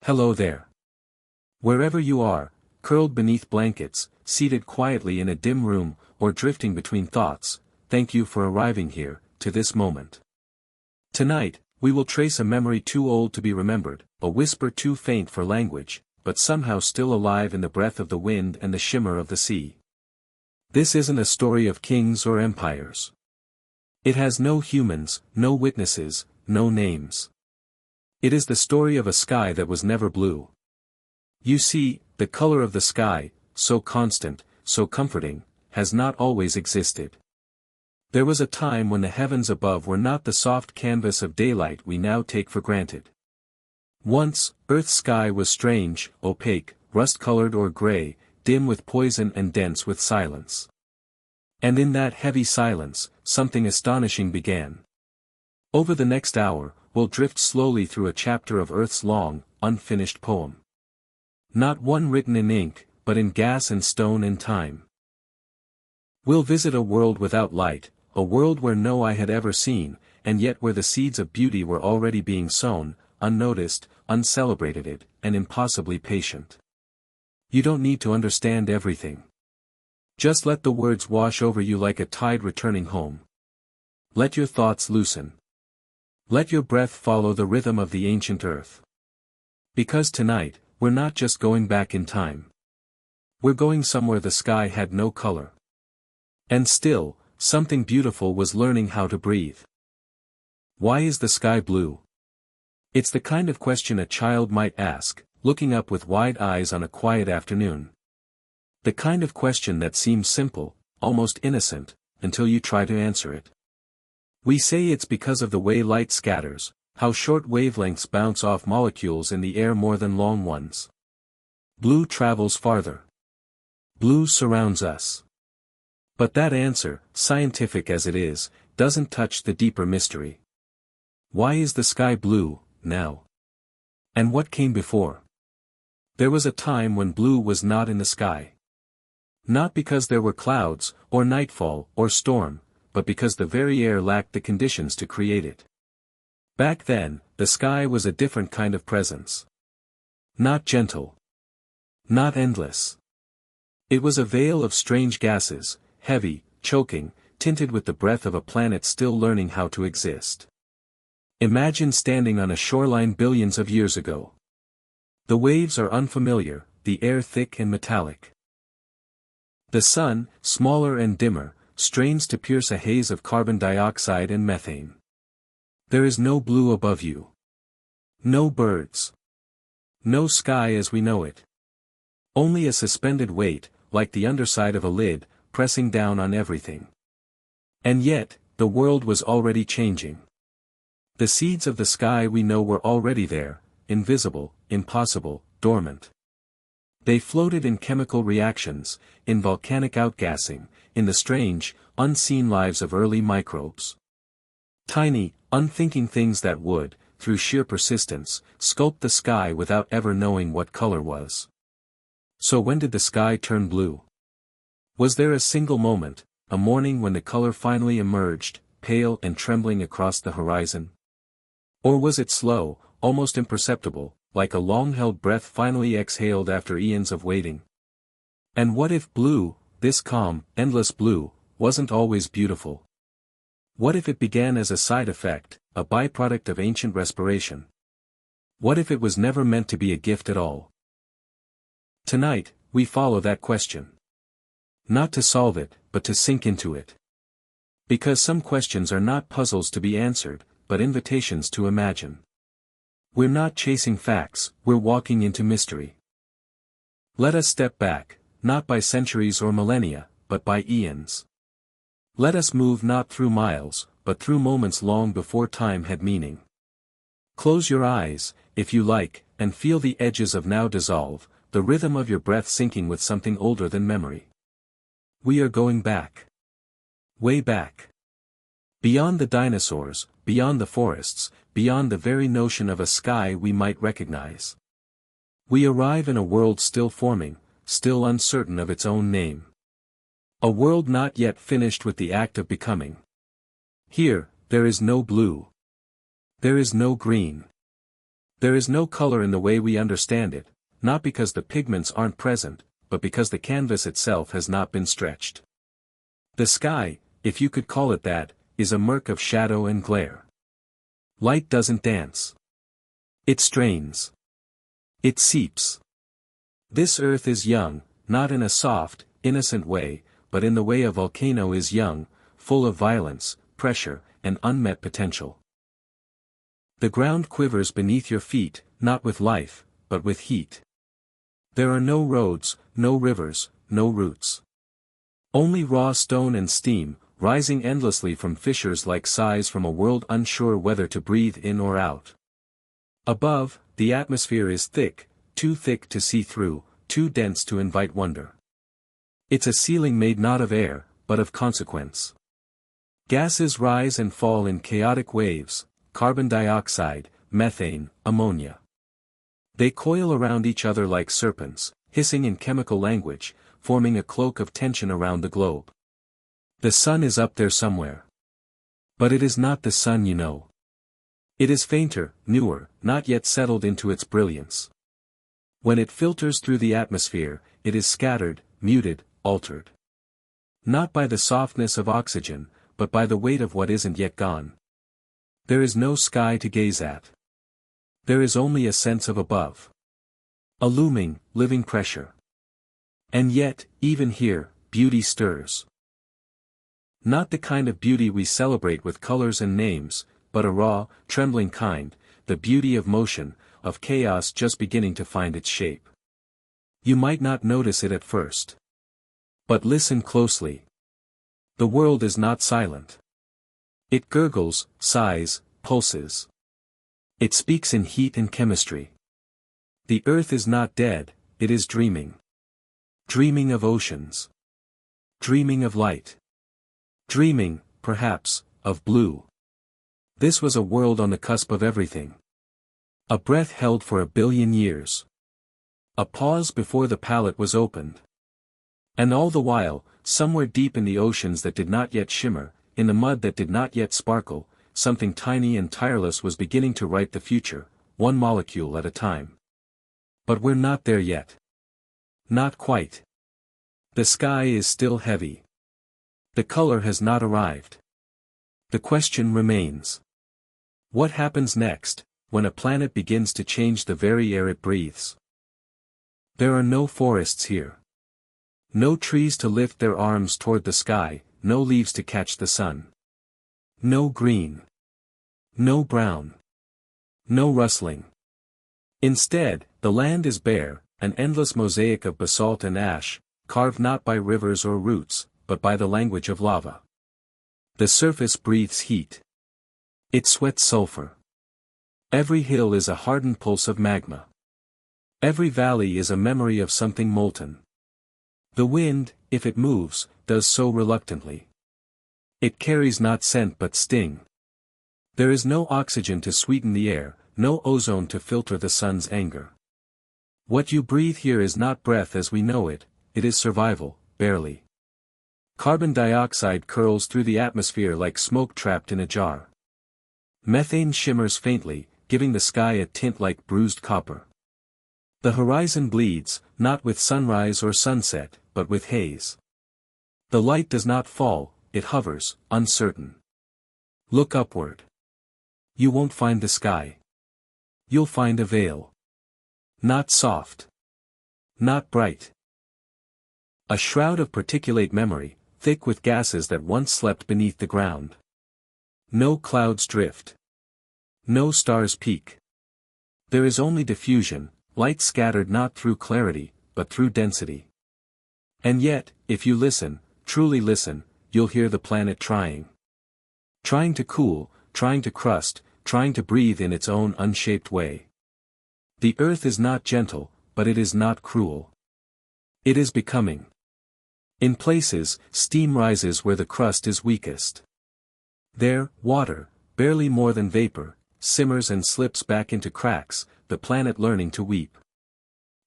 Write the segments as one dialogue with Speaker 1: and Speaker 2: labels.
Speaker 1: Hello there. Wherever you are, curled beneath blankets, seated quietly in a dim room, or drifting between thoughts, thank you for arriving here, to this moment. Tonight, we will trace a memory too old to be remembered, a whisper too faint for language, but somehow still alive in the breath of the wind and the shimmer of the sea. This isn't a story of kings or empires. It has no humans, no witnesses, no names. It is the story of a sky that was never blue. You see, the color of the sky, so constant, so comforting, has not always existed. There was a time when the heavens above were not the soft canvas of daylight we now take for granted. Once, Earth's sky was strange, opaque, rust-colored or gray, dim with poison and dense with silence. And in that heavy silence, something astonishing began. Over the next hour, we'll drift slowly through a chapter of Earth's long, unfinished poem. Not one written in ink, but in gas and stone and time. We'll visit a world without light, a world where no eye had ever seen, and yet where the seeds of beauty were already being sown, unnoticed, uncelebrated, and impossibly patient. You don't need to understand everything. Just let the words wash over you like a tide returning home. Let your thoughts loosen. Let your breath follow the rhythm of the ancient earth. Because tonight, we're not just going back in time. We're going somewhere the sky had no color. And still, something beautiful was learning how to breathe. Why is the sky blue? It's the kind of question a child might ask, looking up with wide eyes on a quiet afternoon. The kind of question that seems simple, almost innocent, until you try to answer it. We say it's because of the way light scatters, how short wavelengths bounce off molecules in the air more than long ones. Blue travels farther. Blue surrounds us. But that answer, scientific as it is, doesn't touch the deeper mystery. Why is the sky blue, now? And what came before? There was a time when blue was not in the sky. Not because there were clouds, or nightfall, or storm, but because the very air lacked the conditions to create it. Back then, the sky was a different kind of presence. Not gentle. Not endless. It was a veil of strange gases, heavy, choking, tinted with the breath of a planet still learning how to exist. Imagine standing on a shoreline billions of years ago. The waves are unfamiliar, the air thick and metallic. The sun, smaller and dimmer, strains to pierce a haze of carbon dioxide and methane. There is no blue above you. No birds. No sky as we know it. Only a suspended weight, like the underside of a lid, pressing down on everything. And yet, the world was already changing. The seeds of the sky we know were already there, invisible, impossible, dormant. They floated in chemical reactions, in volcanic outgassing, in the strange, unseen lives of early microbes. Tiny, unthinking things that would, through sheer persistence, sculpt the sky without ever knowing what color was. So when did the sky turn blue? Was there a single moment, a morning when the color finally emerged, pale and trembling across the horizon? Or was it slow, almost imperceptible, like a long-held breath finally exhaled after eons of waiting? And what if blue, this calm, endless blue, wasn't always beautiful? What if it began as a side effect, a byproduct of ancient respiration? What if it was never meant to be a gift at all? Tonight, we follow that question. Not to solve it, but to sink into it. Because some questions are not puzzles to be answered, but invitations to imagine. We're not chasing facts, we're walking into mystery. Let us step back, not by centuries or millennia, but by eons. Let us move not through miles, but through moments long before time had meaning. Close your eyes, if you like, and feel the edges of now dissolve, the rhythm of your breath sinking with something older than memory. We are going back. Way back. Beyond the dinosaurs, beyond the forests, beyond the very notion of a sky we might recognize. We arrive in a world still forming, still uncertain of its own name. A world not yet finished with the act of becoming. Here, there is no blue. There is no green. There is no color in the way we understand it, not because the pigments aren't present, but because the canvas itself has not been stretched. The sky, if you could call it that, is a murk of shadow and glare. Light doesn't dance. It strains. It seeps. This earth is young, not in a soft, innocent way, but in the way a volcano is young, full of violence, pressure, and unmet potential. The ground quivers beneath your feet, not with life, but with heat. There are no roads, no rivers, no roots. Only raw stone and steam, rising endlessly from fissures like sighs from a world unsure whether to breathe in or out. Above, the atmosphere is thick, too thick to see through, too dense to invite wonder. It's a ceiling made not of air, but of consequence. Gases rise and fall in chaotic waves, carbon dioxide, methane, ammonia. They coil around each other like serpents, hissing in chemical language, forming a cloak of tension around the globe. The sun is up there somewhere. But it is not the sun you know. It is fainter, newer, not yet settled into its brilliance. When it filters through the atmosphere, it is scattered, muted, altered. Not by the softness of oxygen, but by the weight of what isn't yet gone. There is no sky to gaze at. There is only a sense of above. A looming, living pressure. And yet, even here, beauty stirs. Not the kind of beauty we celebrate with colors and names, but a raw, trembling kind, the beauty of motion, of chaos just beginning to find its shape. You might not notice it at first. But listen closely. The world is not silent. It gurgles, sighs, pulses. It speaks in heat and chemistry. The earth is not dead, it is dreaming. Dreaming of oceans. Dreaming of light. Dreaming, perhaps, of blue. This was a world on the cusp of everything. A breath held for 1 billion years. A pause before the palate was opened. And all the while, somewhere deep in the oceans that did not yet shimmer, in the mud that did not yet sparkle, something tiny and tireless was beginning to write the future, one molecule at a time. But we're not there yet. Not quite. The sky is still heavy. The color has not arrived. The question remains. What happens next, when a planet begins to change the very air it breathes? There are no forests here. No trees to lift their arms toward the sky, no leaves to catch the sun. No green. No brown. No rustling. Instead, the land is bare, an endless mosaic of basalt and ash, carved not by rivers or roots, but by the language of lava. The surface breathes heat. It sweats sulfur. Every hill is a hardened pulse of magma. Every valley is a memory of something molten. The wind, if it moves, does so reluctantly. It carries not scent but sting. There is no oxygen to sweeten the air, no ozone to filter the sun's anger. What you breathe here is not breath as we know it, it is survival, barely. Carbon dioxide curls through the atmosphere like smoke trapped in a jar. Methane shimmers faintly, giving the sky a tint like bruised copper. The horizon bleeds, not with sunrise or sunset, but with haze. The light does not fall, it hovers, uncertain. Look upward. You won't find the sky. You'll find a veil. Not soft. Not bright. A shroud of particulate memory, thick with gases that once slept beneath the ground. No clouds drift. No stars peak. There is only diffusion, light scattered not through clarity, but through density. And yet, if you listen, truly listen, you'll hear the planet trying. Trying to cool, trying to crust, trying to breathe in its own unshaped way. The earth is not gentle, but it is not cruel. It is becoming. In places, steam rises where the crust is weakest. There, water, barely more than vapor, simmers and slips back into cracks, the planet learning to weep.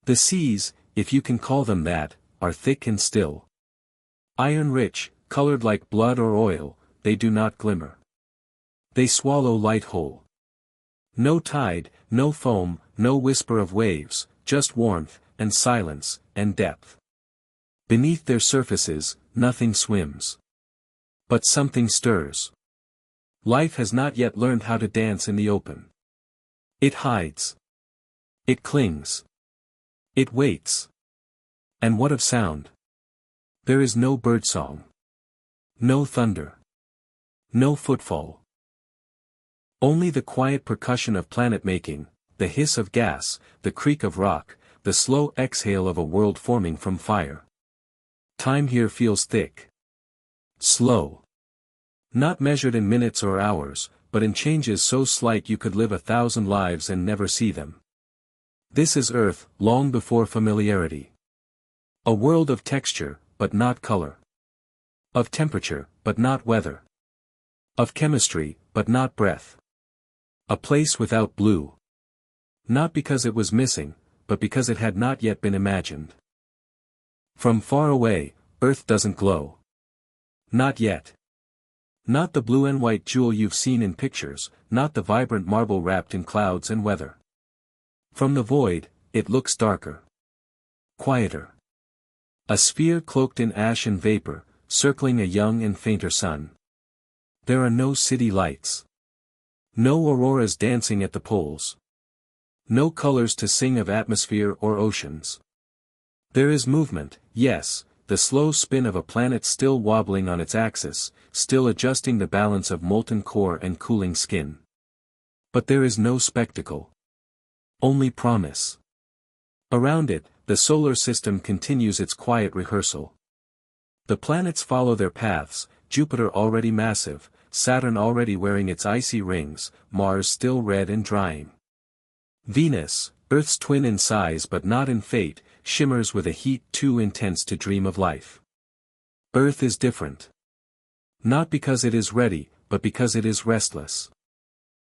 Speaker 1: The seas, if you can call them that, are thick and still. Iron-rich, colored like blood or oil, they do not glimmer. They swallow light whole. No tide, no foam, no whisper of waves, just warmth, and silence, and depth. Beneath their surfaces, nothing swims. But something stirs. Life has not yet learned how to dance in the open. It hides. It clings. It waits. And what of sound? There is no birdsong. No thunder. No footfall. Only the quiet percussion of planet-making, the hiss of gas, the creak of rock, the slow exhale of a world forming from fire. Time here feels thick. Slow. Not measured in minutes or hours, but in changes so slight you could live 1,000 lives and never see them. This is Earth, long before familiarity. A world of texture, but not color. Of temperature, but not weather. Of chemistry, but not breath. A place without blue. Not because it was missing, but because it had not yet been imagined. From far away, Earth doesn't glow. Not yet. Not the blue and white jewel you've seen in pictures, not the vibrant marble wrapped in clouds and weather. From the void, it looks darker. Quieter. A sphere cloaked in ash and vapor, circling a young and fainter sun. There are no city lights. No auroras dancing at the poles. No colors to sing of atmosphere or oceans. There is movement, yes, the slow spin of a planet still wobbling on its axis, still adjusting the balance of molten core and cooling skin. But there is no spectacle. Only promise. Around it, the solar system continues its quiet rehearsal. The planets follow their paths, Jupiter already massive, Saturn already wearing its icy rings, Mars still red and drying. Venus, Earth's twin in size but not in fate, shimmers with a heat too intense to dream of life. Earth is different. Not because it is ready, but because it is restless.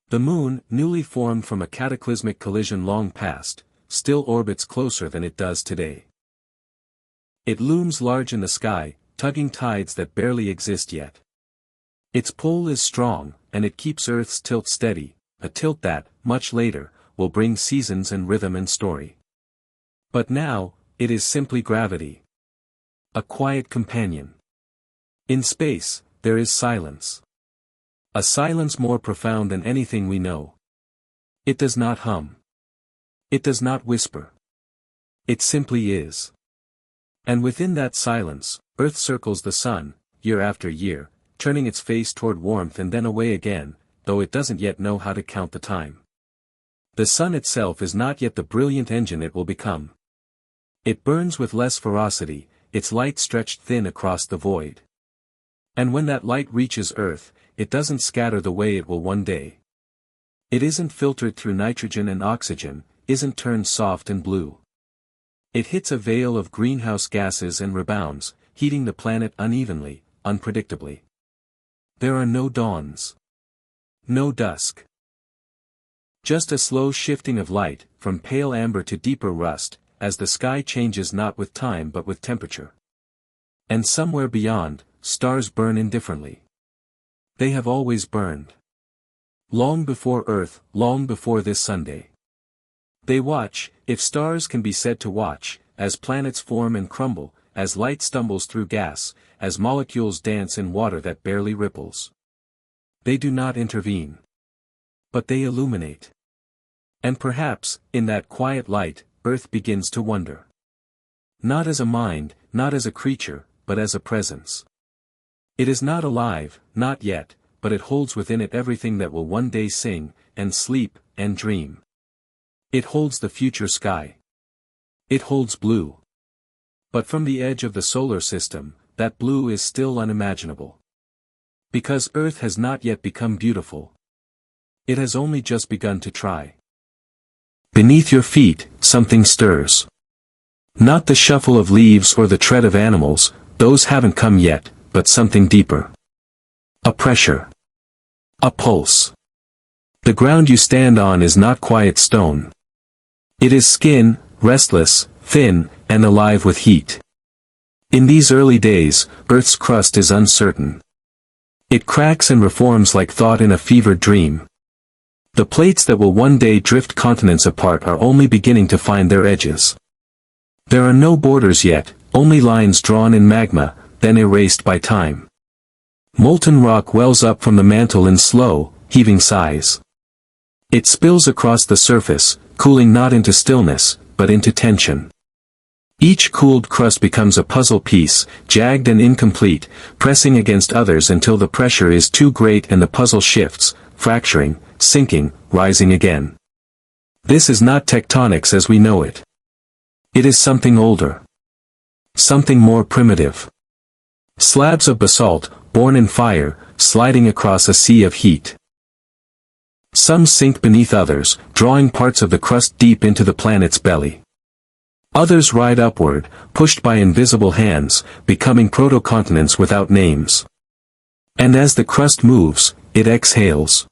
Speaker 1: The moon, newly formed from a cataclysmic collision long past, still orbits closer than it does today. It looms large in the sky, tugging tides that barely exist yet. Its pull is strong, and it keeps Earth's tilt steady, a tilt that, much later, will bring seasons and rhythm and story. But now, it is simply gravity. A quiet companion. In space, there is silence. A silence more profound than anything we know. It does not hum. It does not whisper. It simply is. And within that silence, Earth circles the sun, year after year, turning its face toward warmth and then away again, though it doesn't yet know how to count the time. The sun itself is not yet the brilliant engine it will become. It burns with less ferocity, its light stretched thin across the void. And when that light reaches Earth, it doesn't scatter the way it will one day. It isn't filtered through nitrogen and oxygen, isn't turned soft and blue. It hits a veil of greenhouse gases and rebounds, heating the planet unevenly, unpredictably. There are no dawns. No dusk. Just a slow shifting of light, from pale amber to deeper rust, as the sky changes not with time but with temperature. And somewhere beyond, stars burn indifferently. They have always burned. Long before Earth, long before this Sunday. They watch, if stars can be said to watch, as planets form and crumble, as light stumbles through gas, as molecules dance in water that barely ripples. They do not intervene. But they illuminate. And perhaps, in that quiet light, Earth begins to wonder. Not as a mind, not as a creature, but as a presence. It is not alive, not yet, but it holds within it everything that will one day sing, and sleep, and dream. It holds the future sky. It holds blue. But from the edge of the solar system, that blue is still unimaginable. Because Earth has not yet become beautiful. It has only just begun to try. Beneath your feet, something stirs. Not the shuffle of leaves or the tread of animals, those haven't come yet, but something deeper. A pressure. A pulse. The ground you stand on is not quiet stone. It is skin, restless, thin, and alive with heat. In these early days, Earth's crust is uncertain. It cracks and reforms like thought in a fevered dream. The plates that will one day drift continents apart are only beginning to find their edges. There are no borders yet, only lines drawn in magma, then erased by time. Molten rock wells up from the mantle in slow, heaving sighs. It spills across the surface, cooling not into stillness, but into tension. Each cooled crust becomes a puzzle piece, jagged and incomplete, pressing against others until the pressure is too great and the puzzle shifts, fracturing, sinking, rising again. This is not tectonics as we know it. It is something older. Something more primitive. Slabs of basalt, born in fire, sliding across a sea of heat. Some sink beneath others, drawing parts of the crust deep into the planet's belly. Others ride upward, pushed by invisible hands, becoming protocontinents without names. And as the crust moves, it exhales.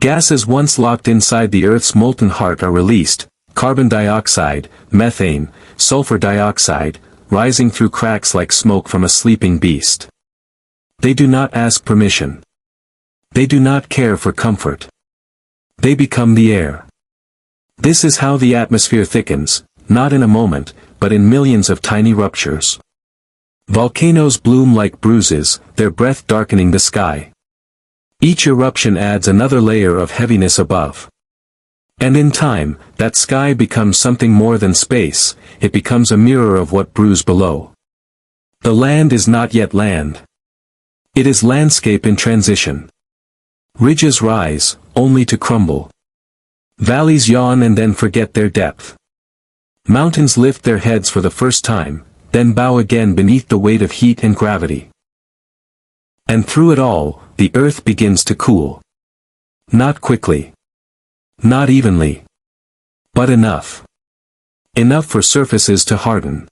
Speaker 1: Gases once locked inside the Earth's molten heart are released, carbon dioxide, methane, sulfur dioxide, rising through cracks like smoke from a sleeping beast. They do not ask permission. They do not care for comfort. They become the air. This is how the atmosphere thickens, not in a moment, but in millions of tiny ruptures. Volcanoes bloom like bruises, their breath darkening the sky. Each eruption adds another layer of heaviness above. And in time, that sky becomes something more than space, it becomes a mirror of what brews below. The land is not yet land. It is landscape in transition. Ridges rise, only to crumble. Valleys yawn and then forget their depth. Mountains lift their heads for the first time, then bow again beneath the weight of heat and gravity. And through it all, the earth begins to cool. Not quickly. Not evenly. But enough. Enough for surfaces to harden.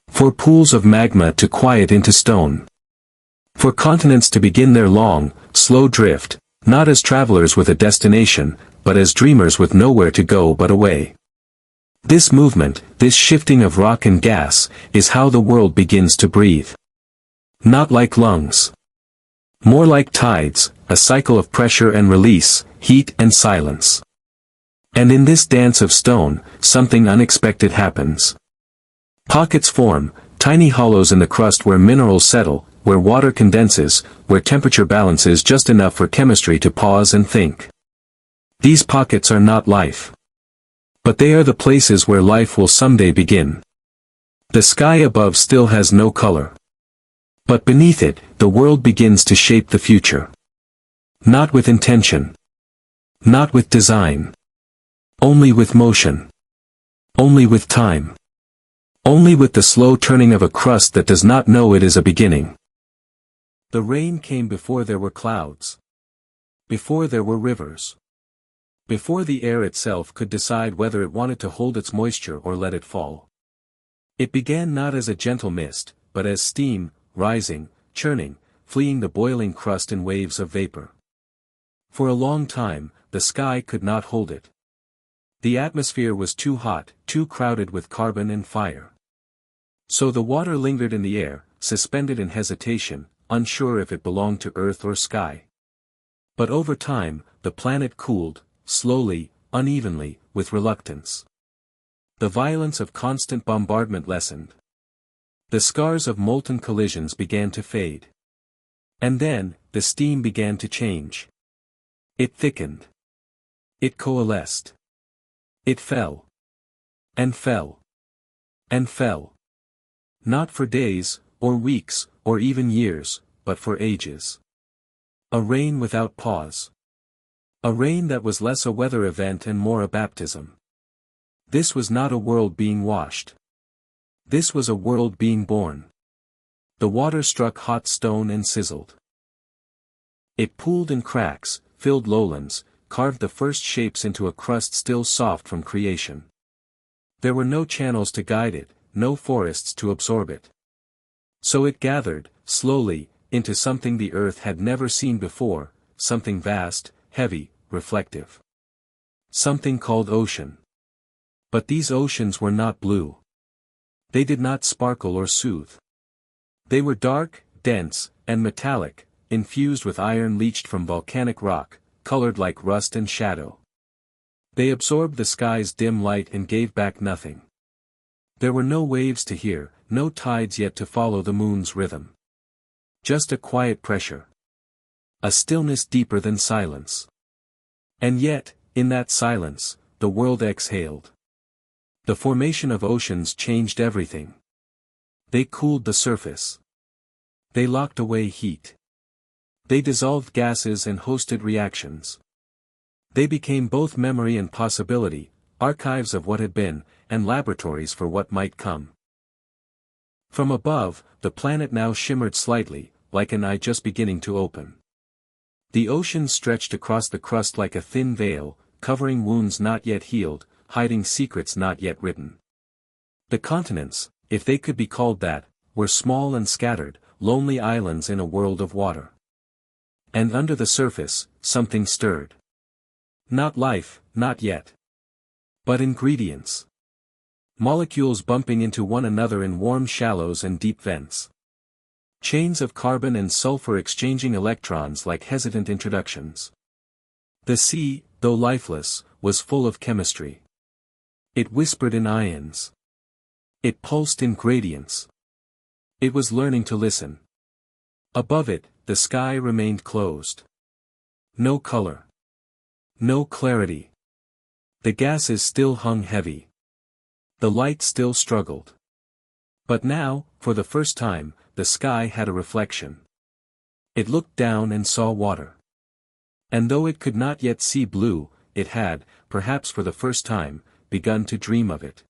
Speaker 1: For pools of magma to quiet into stone. For continents to begin their long, slow drift, not as travelers with a destination, but as dreamers with nowhere to go but away. This movement, this shifting of rock and gas, is how the world begins to breathe. Not like lungs. More like tides, a cycle of pressure and release, heat and silence. And in this dance of stone, something unexpected happens. Pockets form, tiny hollows in the crust where minerals settle, where water condenses, where temperature balances just enough for chemistry to pause and think. These pockets are not life. But they are the places where life will someday begin. The sky above still has no color. But beneath it, the world begins to shape the future. Not with intention. Not with design. Only with motion. Only with time. Only with the slow turning of a crust that does not know it is a beginning. The rain came before there were clouds. Before there were rivers. Before the air itself could decide whether it wanted to hold its moisture or let it fall. It began not as a gentle mist, but as steam, rising, churning, fleeing the boiling crust in waves of vapor. For a long time, the sky could not hold it. The atmosphere was too hot, too crowded with carbon and fire. So the water lingered in the air, suspended in hesitation, unsure if it belonged to earth or sky. But over time, the planet cooled, slowly, unevenly, with reluctance. The violence of constant bombardment lessened. The scars of molten collisions began to fade. And then, the steam began to change. It thickened. It coalesced. It fell. And fell. And fell. Not for days, or weeks, or even years, but for ages. A rain without pause. A rain that was less a weather event and more a baptism. This was not a world being washed. This was a world being born. The water struck hot stone and sizzled. It pooled in cracks, filled lowlands, carved the first shapes into a crust still soft from creation. There were no channels to guide it, no forests to absorb it. So it gathered, slowly, into something the earth had never seen before, something vast, heavy, reflective. Something called ocean. But these oceans were not blue. They did not sparkle or soothe. They were dark, dense, and metallic, infused with iron leached from volcanic rock, colored like rust and shadow. They absorbed the sky's dim light and gave back nothing. There were no waves to hear, no tides yet to follow the moon's rhythm. Just a quiet pressure. A stillness deeper than silence. And yet, in that silence, the world exhaled. The formation of oceans changed everything. They cooled the surface. They locked away heat. They dissolved gases and hosted reactions. They became both memory and possibility, archives of what had been, and laboratories for what might come. From above, the planet now shimmered slightly, like an eye just beginning to open. The ocean stretched across the crust like a thin veil, covering wounds not yet healed, hiding secrets not yet written. The continents, if they could be called that, were small and scattered, lonely islands in a world of water. And under the surface, something stirred. Not life, not yet. But ingredients. Molecules bumping into one another in warm shallows and deep vents. Chains of carbon and sulfur exchanging electrons like hesitant introductions. The sea, though lifeless, was full of chemistry. It whispered in ions. It pulsed in gradients. It was learning to listen. Above it, the sky remained closed. No color. No clarity. The gases still hung heavy. The light still struggled. But now, for the first time, the sky had a reflection. It looked down and saw water. And though it could not yet see blue, it had, perhaps for the first time, begun to dream of it.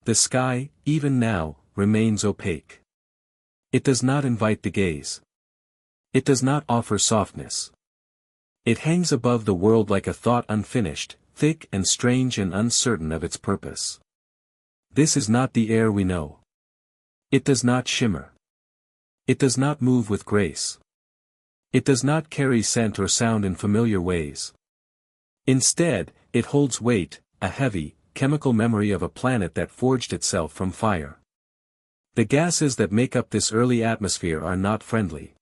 Speaker 1: The sky, even now, remains opaque. It does not invite the gaze. It does not offer softness. It hangs above the world like a thought unfinished, thick and strange and uncertain of its purpose. This is not the air we know. It does not shimmer. It does not move with grace. It does not carry scent or sound in familiar ways. Instead, it holds weight, a heavy, chemical memory of a planet that forged itself from fire. The gases that make up this early atmosphere are not friendly.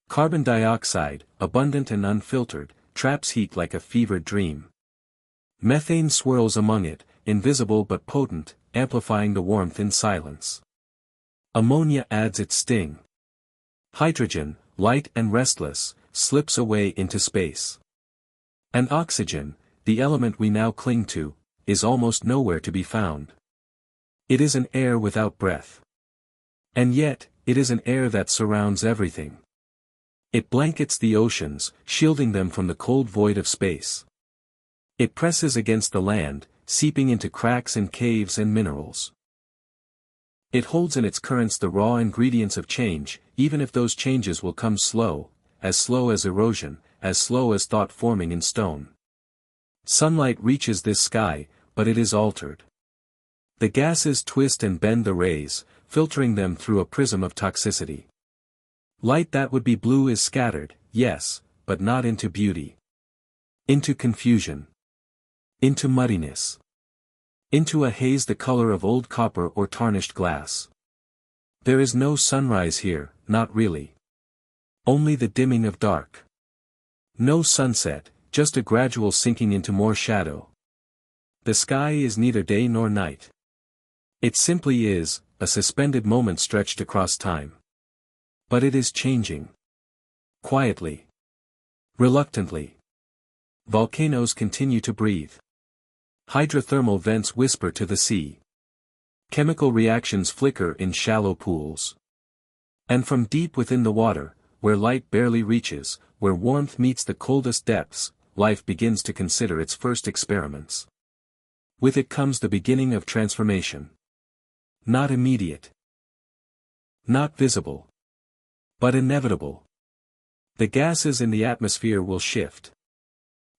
Speaker 1: Carbon dioxide, abundant and unfiltered, traps heat like a fevered dream. Methane swirls among it, invisible but potent, amplifying the warmth in silence. Ammonia adds its sting. Hydrogen, light and restless, slips away into space. And oxygen, the element we now cling to, is almost nowhere to be found. It is an air without breath. And yet, it is an air that surrounds everything. It blankets the oceans, shielding them from the cold void of space. It presses against the land, seeping into cracks and caves and minerals. It holds in its currents the raw ingredients of change, even if those changes will come slow as erosion, as slow as thought forming in stone. Sunlight reaches this sky, but it is altered. The gases twist and bend the rays, filtering them through a prism of toxicity. Light that would be blue is scattered, yes, but not into beauty. Into confusion. Into muddiness. Into a haze the color of old copper or tarnished glass. There is no sunrise here, not really. Only the dimming of dark. No sunset, just a gradual sinking into more shadow. The sky is neither day nor night. It simply is, a suspended moment stretched across time. But it is changing. Quietly. Reluctantly. Volcanoes continue to breathe. Hydrothermal vents whisper to the sea. Chemical reactions flicker in shallow pools. And from deep within the water, where light barely reaches, where warmth meets the coldest depths, life begins to consider its first experiments. With it comes the beginning of transformation. Not immediate. Not visible. But inevitable. The gases in the atmosphere will shift.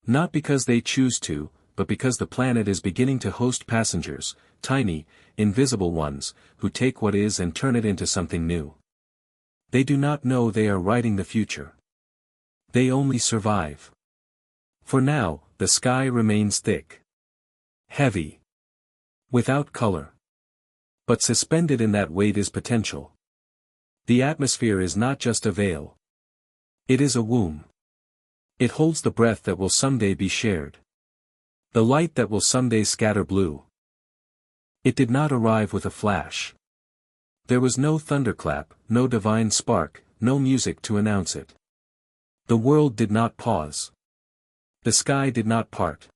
Speaker 1: Not because they choose to, but because the planet is beginning to host passengers, tiny, invisible ones, who take what is and turn it into something new. They do not know they are writing the future. They only survive. For now, the sky remains thick. Heavy. Without color. But suspended in that weight is potential. The atmosphere is not just a veil. It is a womb. It holds the breath that will someday be shared. The light that will someday scatter blue. It did not arrive with a flash. There was no thunderclap, no divine spark, no music to announce it. The world did not pause. The sky did not part.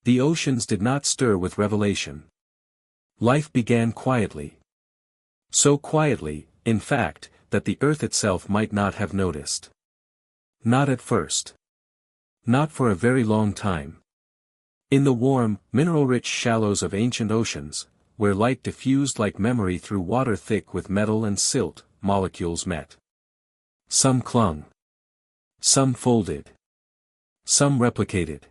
Speaker 1: The oceans did not stir with revelation. Life began quietly. So quietly, in fact, that the earth itself might not have noticed. Not at first. Not for a very long time. In the warm, mineral-rich shallows of ancient oceans, where light diffused like memory through water thick with metal and silt, molecules met. Some clung. Some folded. Some replicated.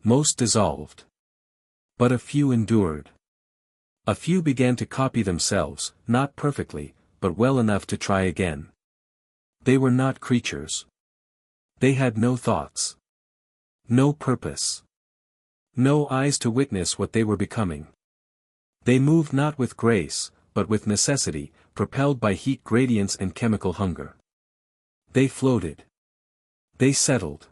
Speaker 1: Most dissolved. But a few endured. A few began to copy themselves, not perfectly, but well enough to try again. They were not creatures. They had no thoughts. No purpose. No eyes to witness what they were becoming. They moved not with grace, but with necessity, propelled by heat gradients and chemical hunger. They floated. They settled.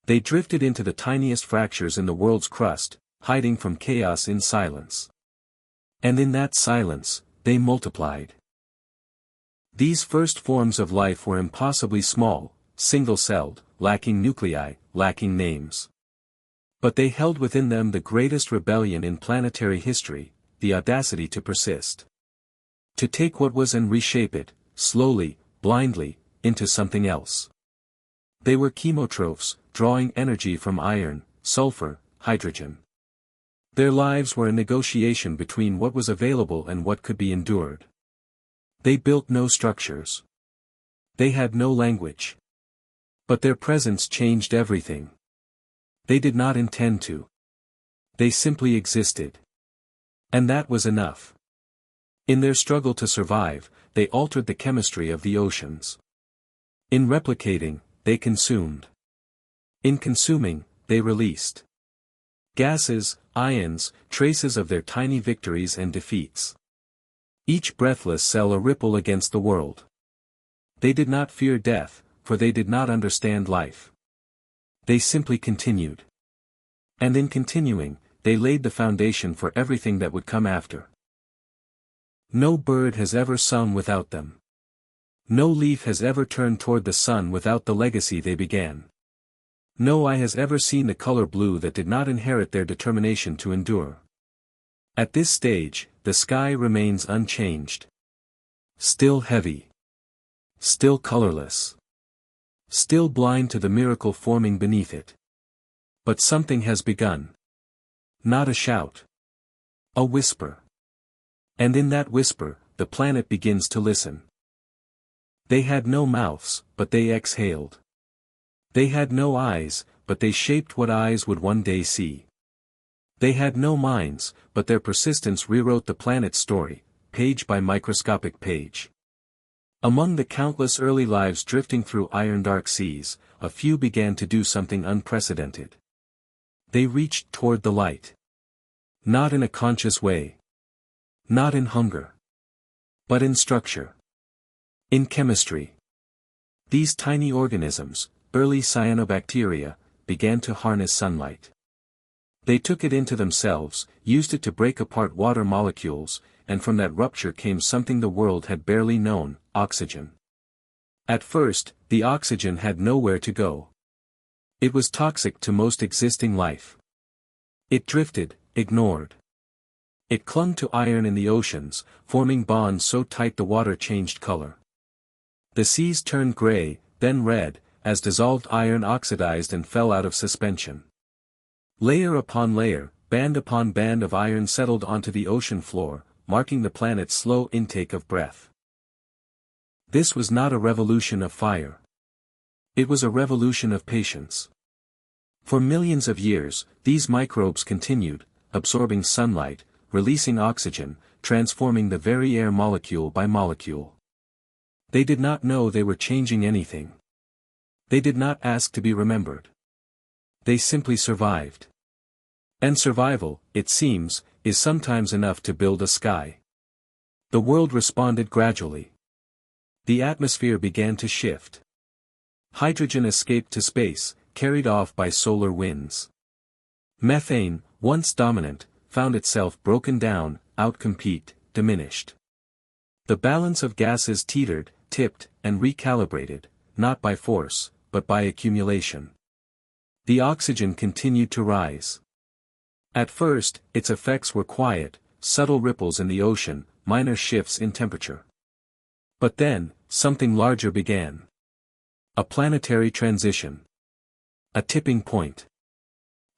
Speaker 1: They drifted into the tiniest fractures in the world's crust, hiding from chaos in silence. And in that silence, they multiplied. These first forms of life were impossibly small, single-celled, lacking nuclei, lacking names. But they held within them the greatest rebellion in planetary history, the audacity to persist. To take what was and reshape it, slowly, blindly, into something else. They were chemotrophs, drawing energy from iron, sulfur, hydrogen. Their lives were a negotiation between what was available and what could be endured. They built no structures. They had no language. But their presence changed everything. They did not intend to. They simply existed. And that was enough. In their struggle to survive, they altered the chemistry of the oceans. In replicating, they consumed. In consuming, they released. Gases, ions, traces of their tiny victories and defeats. Each breathless cell a ripple against the world. They did not fear death, for they did not understand life. They simply continued. And in continuing, they laid the foundation for everything that would come after. No bird has ever sung without them. No leaf has ever turned toward the sun without the legacy they began. No eye has ever seen the color blue that did not inherit their determination to endure. At this stage, the sky remains unchanged. Still heavy. Still colorless. Still blind to the miracle forming beneath it. But something has begun. Not a shout. A whisper. And in that whisper, the planet begins to listen. They had no mouths, but they exhaled. They had no eyes, but they shaped what eyes would one day see. They had no minds, but their persistence rewrote the planet's story, page by microscopic page. Among the countless early lives drifting through iron-dark seas, a few began to do something unprecedented. They reached toward the light. Not in a conscious way. Not in hunger. But in structure. In chemistry. These tiny organisms, early cyanobacteria, began to harness sunlight. They took it into themselves, used it to break apart water molecules, and from that rupture came something the world had barely known, oxygen. At first, the oxygen had nowhere to go. It was toxic to most existing life. It drifted, ignored. It clung to iron in the oceans, forming bonds so tight the water changed color. The seas turned gray, then red, as dissolved iron oxidized and fell out of suspension. Layer upon layer, band upon band of iron settled onto the ocean floor, marking the planet's slow intake of breath. This was not a revolution of fire. It was a revolution of patience. For millions of years, these microbes continued, absorbing sunlight, releasing oxygen, transforming the very air molecule by molecule. They did not know they were changing anything. They did not ask to be remembered. They simply survived. And survival, it seems, is sometimes enough to build a sky. The world responded gradually. The atmosphere began to shift. Hydrogen escaped to space, carried off by solar winds. Methane, once dominant, found itself broken down, outcompete, diminished. The balance of gases teetered, tipped, and recalibrated, not by force, but by accumulation. The oxygen continued to rise. At first, its effects were quiet, subtle ripples in the ocean, minor shifts in temperature. But then, something larger began. A planetary transition. A tipping point.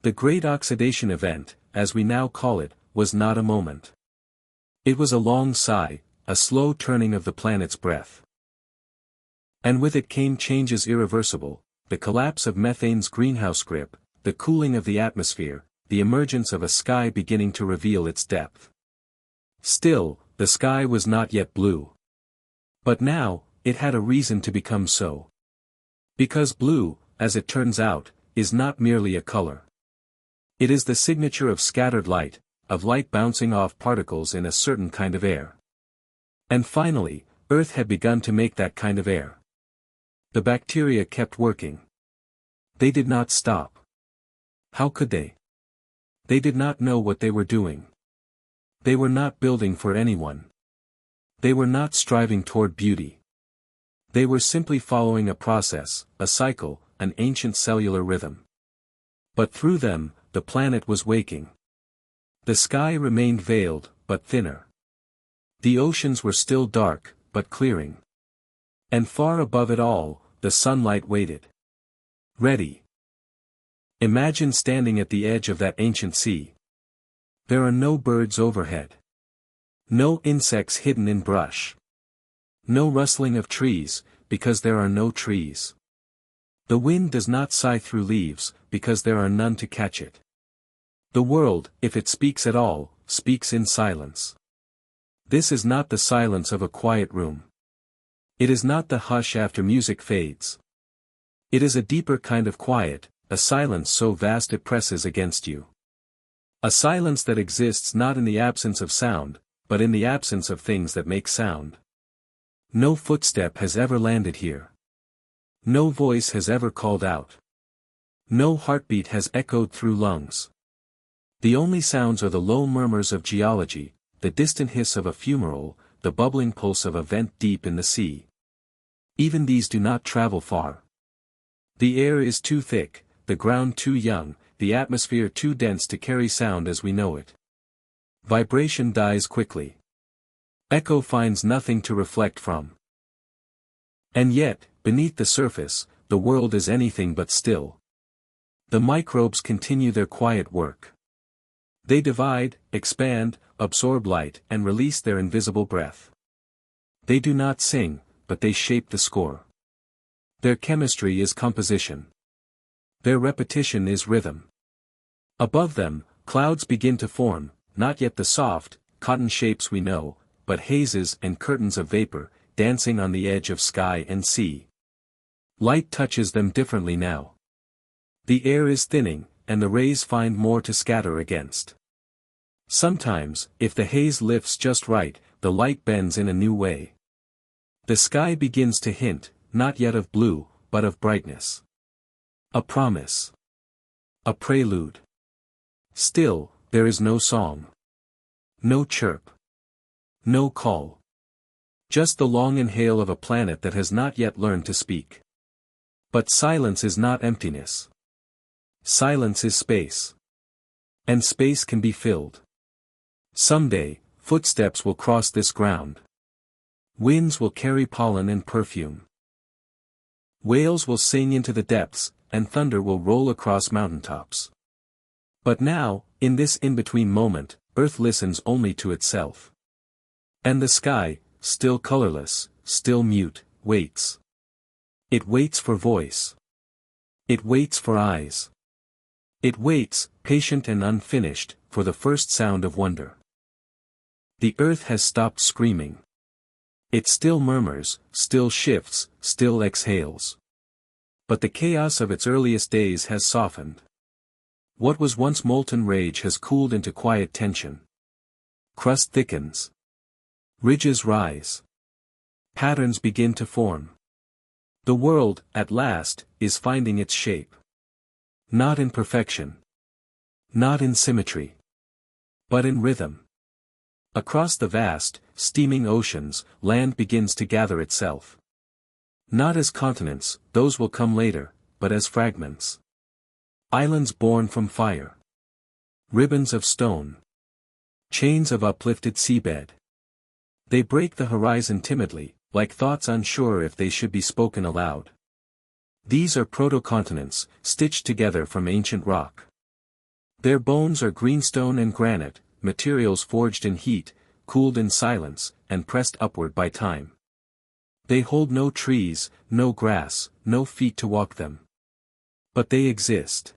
Speaker 1: The Great Oxidation Event, as we now call it, was not a moment. It was a long sigh, a slow turning of the planet's breath. And with it came changes irreversible, the collapse of methane's greenhouse grip, the cooling of the atmosphere, the emergence of a sky beginning to reveal its depth. Still, the sky was not yet blue. But now, it had a reason to become so. Because blue, as it turns out, is not merely a color. It is the signature of scattered light, of light bouncing off particles in a certain kind of air. And finally, Earth had begun to make that kind of air. The bacteria kept working. They did not stop. How could they? They did not know what they were doing. They were not building for anyone. They were not striving toward beauty. They were simply following a process, a cycle, an ancient cellular rhythm. But through them, the planet was waking. The sky remained veiled, but thinner. The oceans were still dark, but clearing. And far above it all, the sunlight waited. Ready. Imagine standing at the edge of that ancient sea. There are no birds overhead. No insects hidden in brush. No rustling of trees, because there are no trees. The wind does not sigh through leaves, because there are none to catch it. The world, if it speaks at all, speaks in silence. This is not the silence of a quiet room. It is not the hush after music fades. It is a deeper kind of quiet, a silence so vast it presses against you. A silence that exists not in the absence of sound, but in the absence of things that make sound. No footstep has ever landed here. No voice has ever called out. No heartbeat has echoed through lungs. The only sounds are the low murmurs of geology, the distant hiss of a fumarole, the bubbling pulse of a vent deep in the sea. Even these do not travel far. The air is too thick, the ground too young, the atmosphere too dense to carry sound as we know it. Vibration dies quickly. Echo finds nothing to reflect from. And yet, beneath the surface, the world is anything but still. The microbes continue their quiet work. They divide, expand, absorb light and release their invisible breath. They do not sing, but they shape the score. Their chemistry is composition. Their repetition is rhythm. Above them, clouds begin to form, not yet the soft, cotton shapes we know, but hazes and curtains of vapor, dancing on the edge of sky and sea. Light touches them differently now. The air is thinning, and the rays find more to scatter against. Sometimes, if the haze lifts just right, the light bends in a new way. The sky begins to hint, not yet of blue, but of brightness. A promise. A prelude. Still, there is no song. No chirp. No call. Just the long inhale of a planet that has not yet learned to speak. But silence is not emptiness. Silence is space. And space can be filled. Someday, footsteps will cross this ground. Winds will carry pollen and perfume. Whales will sing into the depths, and thunder will roll across mountaintops. But now, in this in-between moment, Earth listens only to itself. And the sky, still colorless, still mute, waits. It waits for voice. It waits for eyes. It waits, patient and unfinished, for the first sound of wonder. The earth has stopped screaming. It still murmurs, still shifts, still exhales. But the chaos of its earliest days has softened. What was once molten rage has cooled into quiet tension. Crust thickens. Ridges rise. Patterns begin to form. The world, at last, is finding its shape. Not in perfection. Not in symmetry. But in rhythm. Across the vast, steaming oceans, land begins to gather itself. Not as continents, those will come later, but as fragments. Islands born from fire. Ribbons of stone. Chains of uplifted seabed. They break the horizon timidly, like thoughts unsure if they should be spoken aloud. These are proto-continents, stitched together from ancient rock. Their bones are greenstone and granite, materials forged in heat, cooled in silence, and pressed upward by time. They hold no trees, no grass, no feet to walk them. But they exist.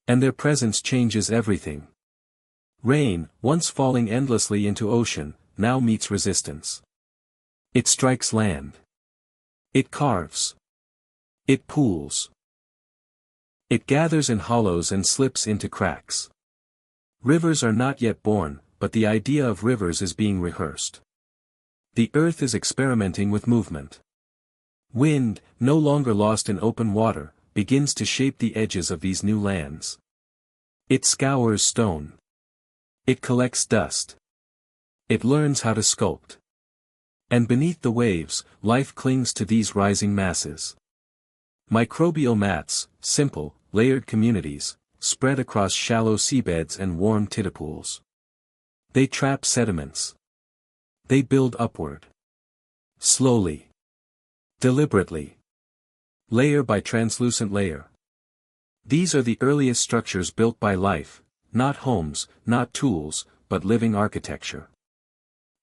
Speaker 1: And their presence changes everything. Rain, once falling endlessly into ocean, now meets resistance. It strikes land. It carves. It pools. It gathers in hollows and slips into cracks. Rivers are not yet born, but the idea of rivers is being rehearsed. The earth is experimenting with movement. Wind, no longer lost in open water, begins to shape the edges of these new lands. It scours stone. It collects dust. It learns how to sculpt. And beneath the waves, life clings to these rising masses. Microbial mats, simple, layered communities, spread across shallow seabeds and warm tidipools. They trap sediments. They build upward. Slowly. Deliberately. Layer by translucent layer. These are the earliest structures built by life, not homes, not tools, but living architecture.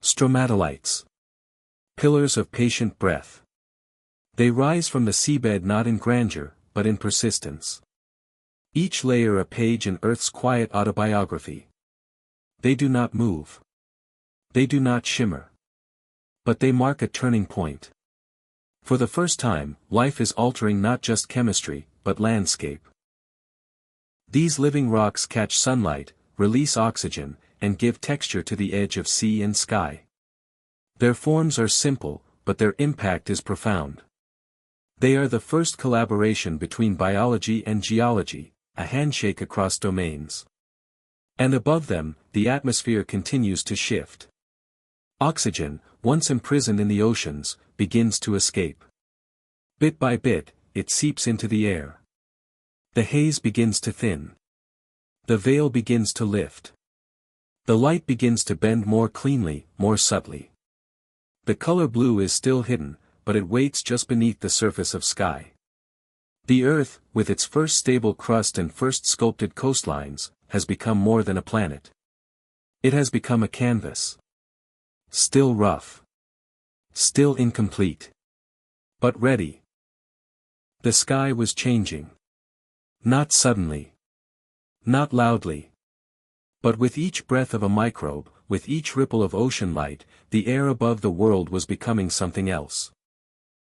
Speaker 1: Stromatolites. Pillars of patient breath. They rise from the seabed not in grandeur, but in persistence. Each layer a page in Earth's quiet autobiography. They do not move. They do not shimmer. But they mark a turning point. For the first time, life is altering not just chemistry, but landscape. These living rocks catch sunlight, release oxygen, and give texture to the edge of sea and sky. Their forms are simple, but their impact is profound. They are the first collaboration between biology and geology, a handshake across domains. And above them, the atmosphere continues to shift. Oxygen, once imprisoned in the oceans, begins to escape. Bit by bit, it seeps into the air. The haze begins to thin. The veil begins to lift. The light begins to bend more cleanly, more subtly. The color blue is still hidden, but it waits just beneath the surface of sky. The Earth, with its first stable crust and first sculpted coastlines, has become more than a planet. It has become a canvas. Still rough. Still incomplete. But ready. The sky was changing. Not suddenly. Not loudly. But with each breath of a microbe, with each ripple of ocean light, the air above the world was becoming something else.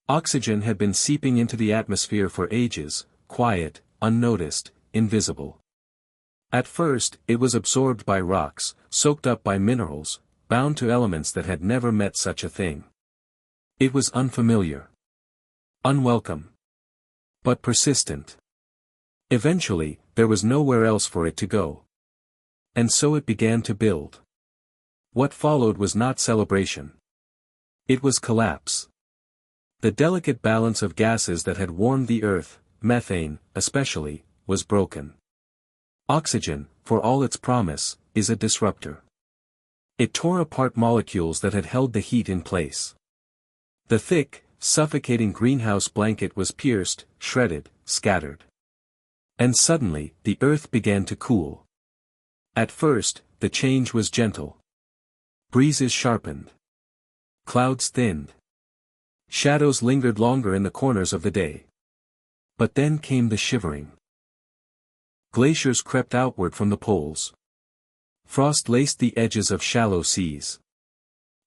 Speaker 1: Oxygen had been seeping into the atmosphere for ages, quiet, unnoticed, invisible. At first, it was absorbed by rocks, soaked up by minerals, bound to elements that had never met such a thing. It was unfamiliar. Unwelcome. But persistent. Eventually, there was nowhere else for it to go. And so it began to build. What followed was not celebration. It was collapse. The delicate balance of gases that had warmed the Earth, methane, especially, was broken. Oxygen, for all its promise, is a disruptor. It tore apart molecules that had held the heat in place. The thick, suffocating greenhouse blanket was pierced, shredded, scattered. And suddenly, the Earth began to cool. At first, the change was gentle. Breezes sharpened. Clouds thinned. Shadows lingered longer in the corners of the day. But then came the shivering. Glaciers crept outward from the poles. Frost laced the edges of shallow seas.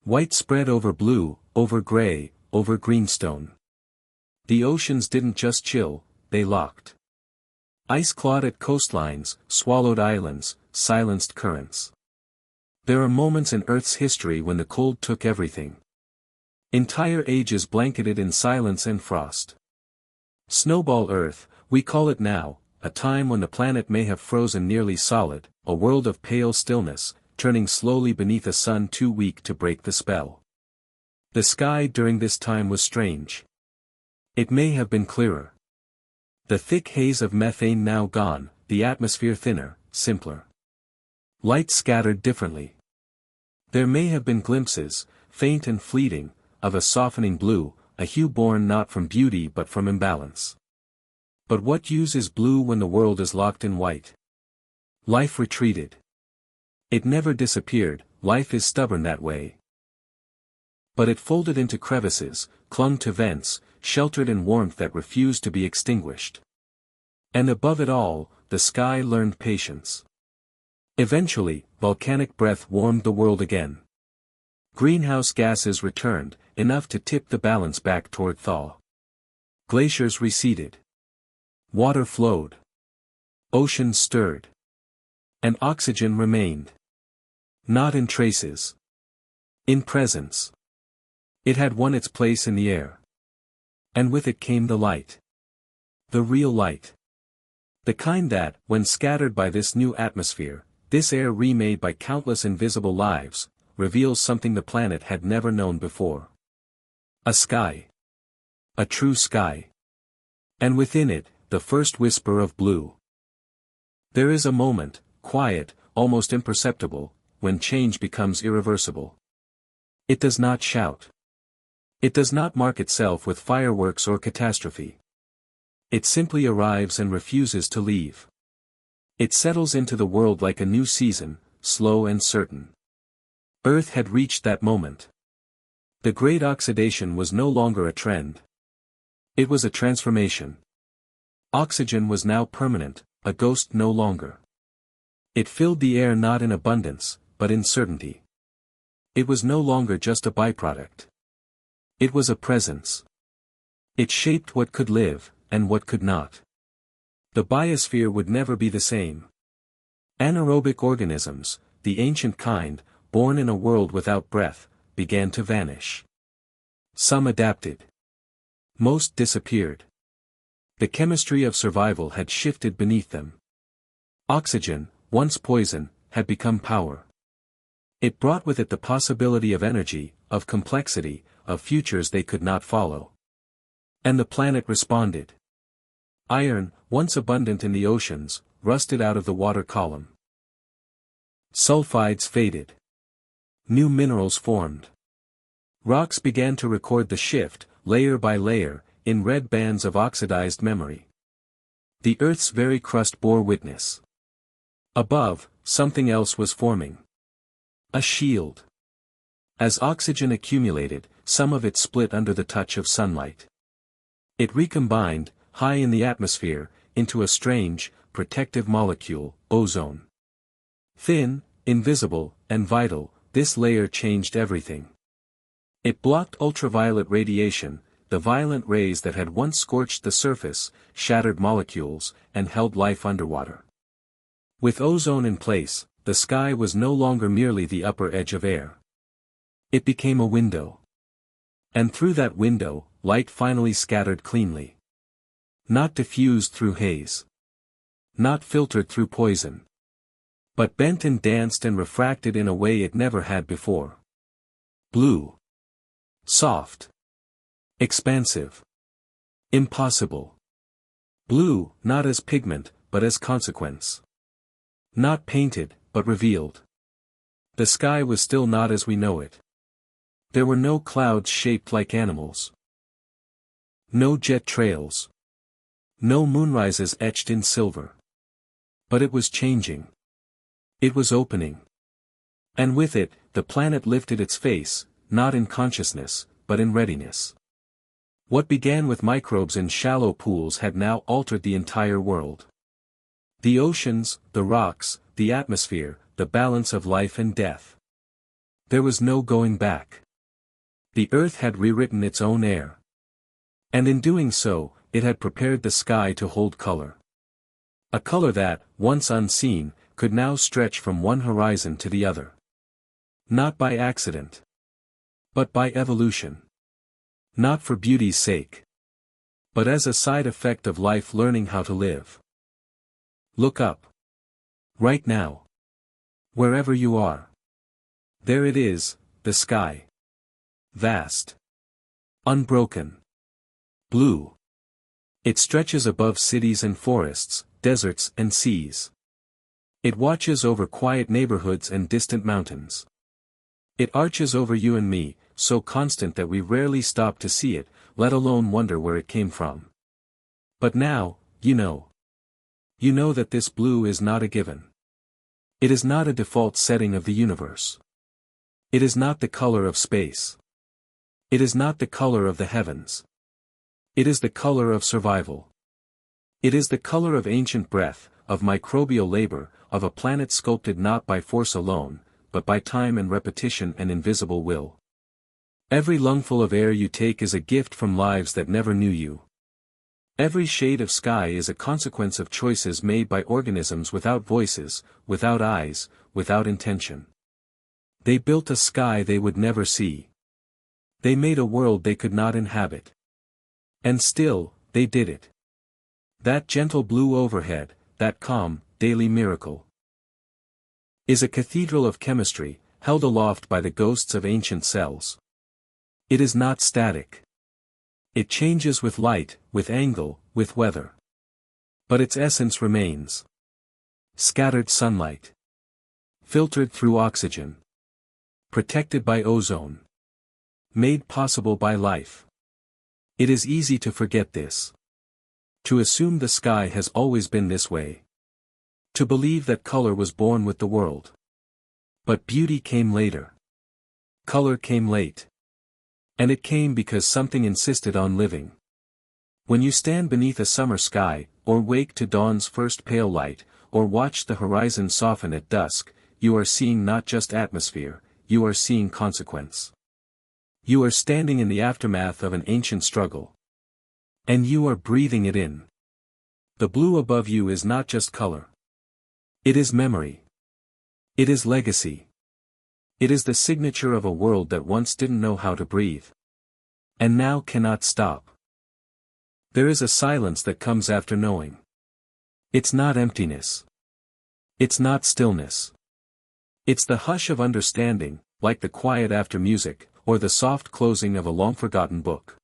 Speaker 1: White spread over blue, over gray, over greenstone. The oceans didn't just chill, they locked. Ice clawed at coastlines, swallowed islands, silenced currents. There are moments in Earth's history when the cold took everything. Entire ages blanketed in silence and frost. Snowball Earth, we call it now, a time when the planet may have frozen nearly solid, a world of pale stillness, turning slowly beneath a sun too weak to break the spell. The sky during this time was strange. It may have been clearer. The thick haze of methane now gone, the atmosphere thinner, simpler. Light scattered differently. There may have been glimpses, faint and fleeting, of a softening blue, a hue born not from beauty but from imbalance. But what use is blue when the world is locked in white? Life retreated. It never disappeared, life is stubborn that way. But it folded into crevices, clung to vents, sheltered in warmth that refused to be extinguished. And above it all, the sky learned patience. Eventually, volcanic breath warmed the world again. Greenhouse gases returned, enough to tip the balance back toward thaw. Glaciers receded. Water flowed. Oceans stirred. And oxygen remained. Not in traces. In presence. It had won its place in the air. And with it came the light. The real light. The kind that, when scattered by this new atmosphere, this air remade by countless invisible lives, reveals something the planet had never known before. A sky. A true sky. And within it, the first whisper of blue. There is a moment, quiet, almost imperceptible, when change becomes irreversible. It does not shout. It does not mark itself with fireworks or catastrophe. It simply arrives and refuses to leave. It settles into the world like a new season, slow and certain. Earth had reached that moment. The Great Oxidation was no longer a trend. It was a transformation. Oxygen was now permanent, a ghost no longer. It filled the air not in abundance, but in certainty. It was no longer just a byproduct. It was a presence. It shaped what could live, and what could not. The biosphere would never be the same. Anaerobic organisms, the ancient kind, born in a world without breath, began to vanish. Some adapted. Most disappeared. The chemistry of survival had shifted beneath them. Oxygen, once poison, had become power. It brought with it the possibility of energy, of complexity, of futures they could not follow. And the planet responded. Iron, once abundant in the oceans, rusted out of the water column. Sulfides faded. New minerals formed. Rocks began to record the shift, layer by layer, in red bands of oxidized memory. The Earth's very crust bore witness. Above, something else was forming. A shield. As oxygen accumulated, some of it split under the touch of sunlight. It recombined, high in the atmosphere, into a strange, protective molecule, ozone. Thin, invisible, and vital, this layer changed everything. It blocked ultraviolet radiation, the violent rays that had once scorched the surface, shattered molecules, and held life underwater. With ozone in place, the sky was no longer merely the upper edge of air. It became a window. And through that window, light finally scattered cleanly. Not diffused through haze. Not filtered through poison. But bent and danced and refracted in a way it never had before. Blue. Soft. Expansive. Impossible. Blue, not as pigment, but as consequence. Not painted, but revealed. The sky was still not as we know it. There were no clouds shaped like animals. No jet trails. No moonrises etched in silver. But it was changing. It was opening. And with it, the planet lifted its face, not in consciousness, but in readiness. What began with microbes in shallow pools had now altered the entire world. The oceans, the rocks, the atmosphere, the balance of life and death. There was no going back. The earth had rewritten its own air. And in doing so, it had prepared the sky to hold color. A color that, once unseen, could now stretch from one horizon to the other. Not by accident. But by evolution. Not for beauty's sake, but as a side effect of life learning how to live. Look up. Right now. Wherever you are. There it is, the sky. Vast. Unbroken. Blue. It stretches above cities and forests, deserts and seas. It watches over quiet neighborhoods and distant mountains. It arches over you and me, so constant that we rarely stop to see it, let alone wonder where it came from. But now, you know. You know that this blue is not a given. It is not a default setting of the universe. It is not the color of space. It is not the color of the heavens. It is the color of survival. It is the color of ancient breath, of microbial labor, of a planet sculpted not by force alone, but by time and repetition and invisible will. Every lungful of air you take is a gift from lives that never knew you. Every shade of sky is a consequence of choices made by organisms without voices, without eyes, without intention. They built a sky they would never see. They made a world they could not inhabit. And still, they did it. That gentle blue overhead, that calm, daily miracle, is a cathedral of chemistry, held aloft by the ghosts of ancient cells. It is not static. It changes with light, with angle, with weather. But its essence remains. Scattered sunlight. Filtered through oxygen. Protected by ozone. Made possible by life. It is easy to forget this. To assume the sky has always been this way. To believe that color was born with the world. But beauty came later. Color came late. And it came because something insisted on living. When you stand beneath a summer sky, or wake to dawn's first pale light, or watch the horizon soften at dusk, you are seeing not just atmosphere, you are seeing consequence. You are standing in the aftermath of an ancient struggle. And you are breathing it in. The blue above you is not just color. It is memory. It is legacy. It is the signature of a world that once didn't know how to breathe. And now cannot stop. There is a silence that comes after knowing. It's not emptiness. It's not stillness. It's the hush of understanding, like the quiet after music, or the soft closing of a long-forgotten book.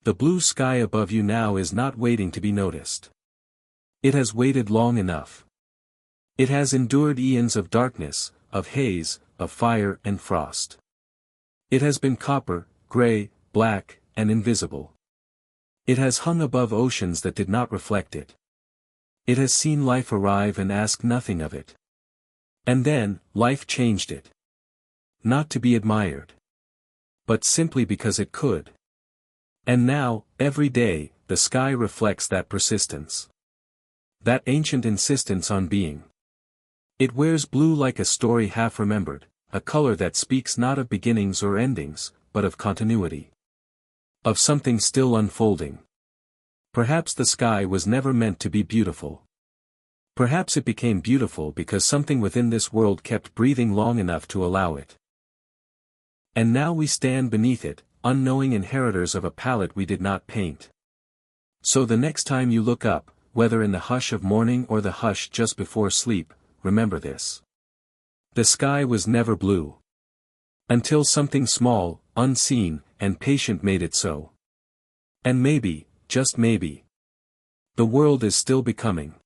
Speaker 1: The blue sky above you now is not waiting to be noticed. It has waited long enough. It has endured eons of darkness, of haze, of fire and frost. It has been copper, gray, black, and invisible. It has hung above oceans that did not reflect it. It has seen life arrive and ask nothing of it. And then, life changed it. Not to be admired. But simply because it could. And now, every day, the sky reflects that persistence. That ancient insistence on being. It wears blue like a story half remembered, a color that speaks not of beginnings or endings, but of continuity. Of something still unfolding. Perhaps the sky was never meant to be beautiful. Perhaps it became beautiful because something within this world kept breathing long enough to allow it. And now we stand beneath it, unknowing inheritors of a palette we did not paint. So the next time you look up, whether in the hush of morning or the hush just before sleep, remember this. The sky was never blue. Until something small, unseen, and patient made it so. And maybe, just maybe, the world is still becoming.